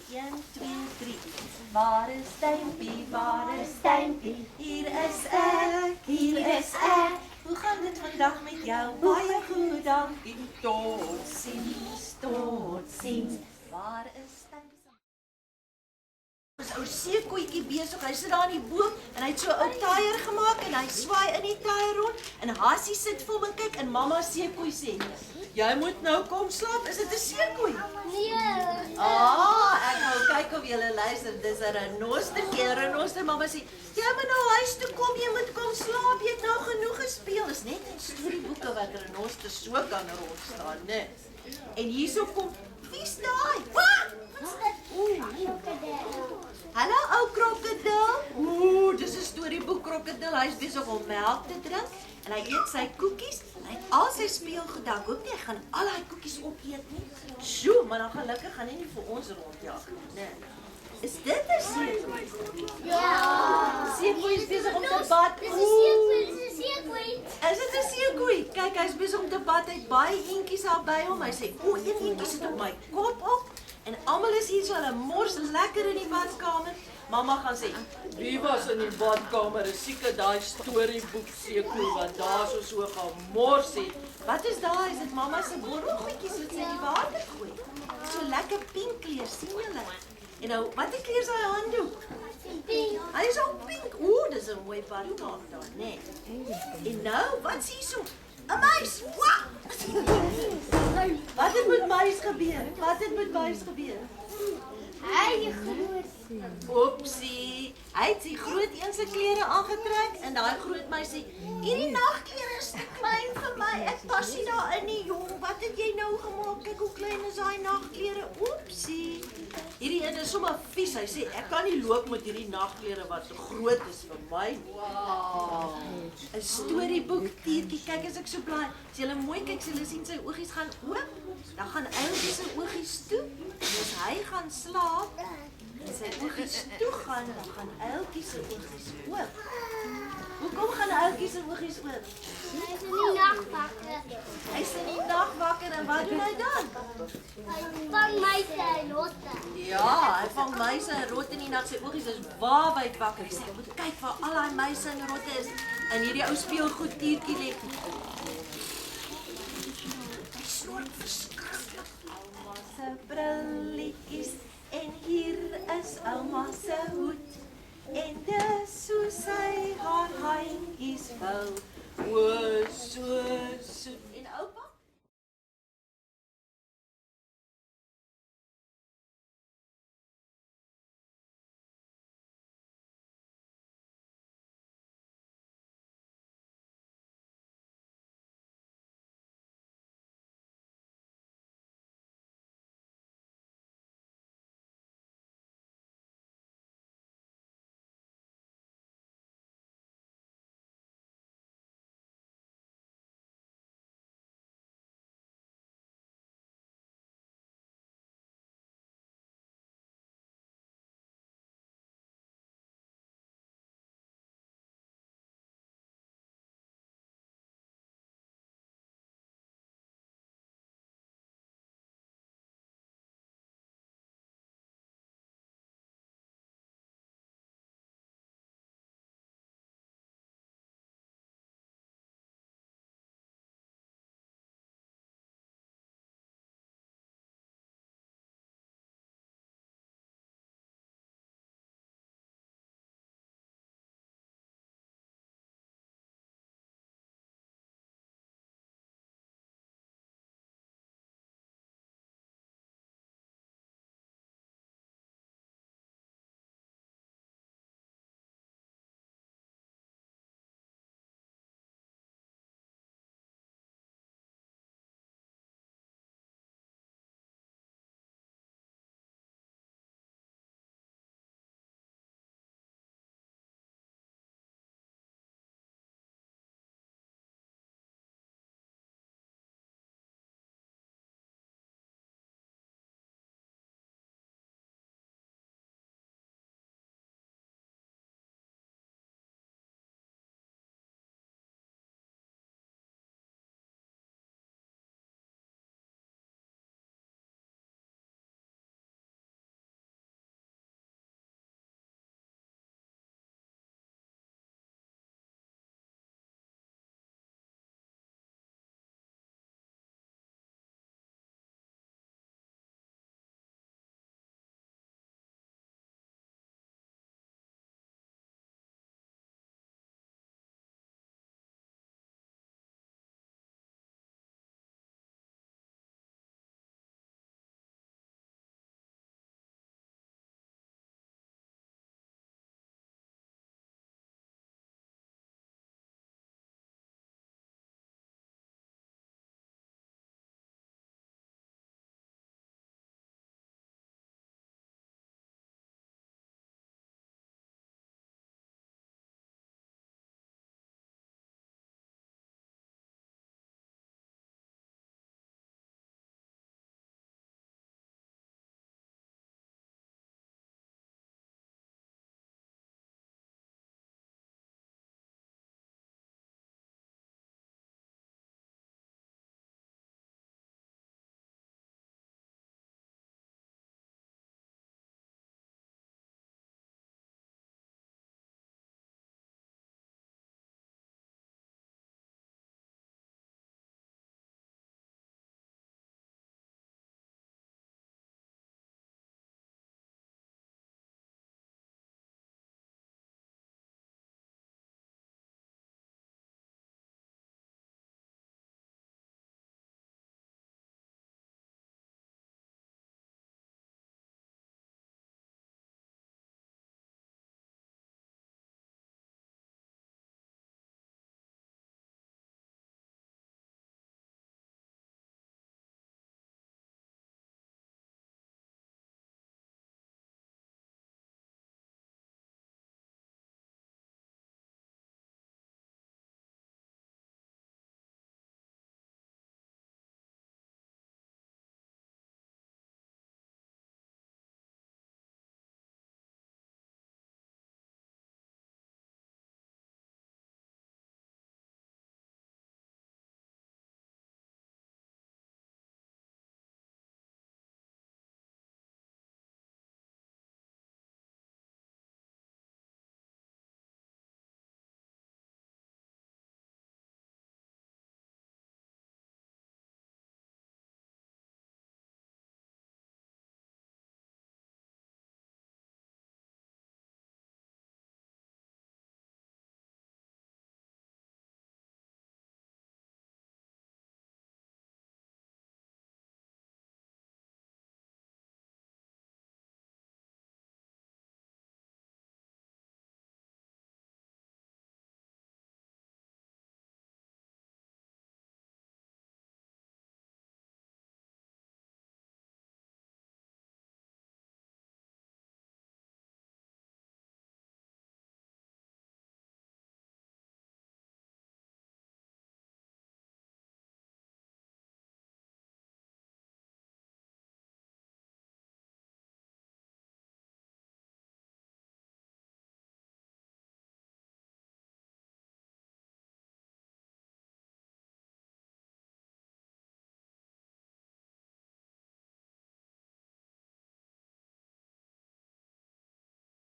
1, 2, 3. Waar is Steimpie, waar is Steimpie? Hier is ek, hier is ek. Hoe gaan dit vandag met jou? Baie goed, dankie. Tot ziens, tot ziens. Waar is Steimpie? Is ou seekoetjie besig, hy sit daar in die boom en hy het so 'n ou tyre gemaak en hy swaai in die tyre rond en Hassie sit vir hom en kyk en mamma seekoei sê, jy moet nou kom slaap, is dit 'n seekoei? Nee. Ek wou kyk of julle luister, dis 'n renoster, mamma sê, jy moet nou huis toe kom, jy moet kom slaap, jy het nou genoeg gespeel, dis net in storieboeke wat renosters so kan rondstaan, né? En hierso kom, wie's daai? Hallo ou krokodil. Dis 'n storieboek krokodil. Hy's besig om melk te drink en hy eet sy koekies. Hy het al sy speelgoed. Ek hoop nie hy gaan al daai koekies opeet nie. Sjoe, maar dan gelukkig gaan hy nie vir ons rondjag nie, né? Is dit 'n seekoei? Ja. Seekoei is besig om te bad. Dis 'n seekoei, dis 'n seekoei. Is dit 'n seekoei? Kyk, hy's besig om te bad. Hy het baie eentjies al by hom. Hy sê, "O, een eentjie sit op my kop op." En almal is hier so, hulle mors lekker in die badkamer. Mamma gaan sê, wie was in die badkamer? Is seker daai storieboek seekoei wat daar so gemors het. Wat is daai? Is dit mamma se borrelgoedjies wat sy in die water gooi? So lekker pink kleur, sien julle? En nou, watter kleur is hy handdoek? Pink. Hy is al pink. Ooh, dis 'n mooi badkamer daar, né? En nou, wat's hier so? 'n muis. Wat het met muis gebeur? Wat het met muis gebeur? Hy groot. Oepsie. Hy het sy groot een se klere aangetrek en daai groot muis sê, "Hierdie nagklere is te klein vir my. Ek pas nie daarin nie, jong. Wat het jy nou gemaak? Kyk hoe klein is daai nagklere." Oepsie. Hierdie een is sommer vies. Hy sê, "Ek kan nie loop met hierdie nagklere wat te groot is vir my." Wow. 'n Storieboek tiertjie. Kyk as ek so bly. As jy mooi kyk, jy sien sy oogies gaan oop. Dan gaan Ouetjie se oogies toe. Dus hy gaan slaap. En sy oogies toe gaan, dan gaan Ouetjie se oogies oop. Hoekom gaan Ouetjie se oogies oop? Hy is in die nag wakker. Hy's in die nag wakker en wat doen hy dan? Hy vang muise en rotte. Ja, hy vang muise en rotte in die nag. Sy oogies is waawyd wakker. Hy sê, "Ek moet kyk waar al daai muise en rotte is." En hierdie ou speelgoed tiertjie lê. Hy snort verskriklik. Ouma se brilletjies en hier is ouma se hoed. En dis hoe sy haar handjies vou.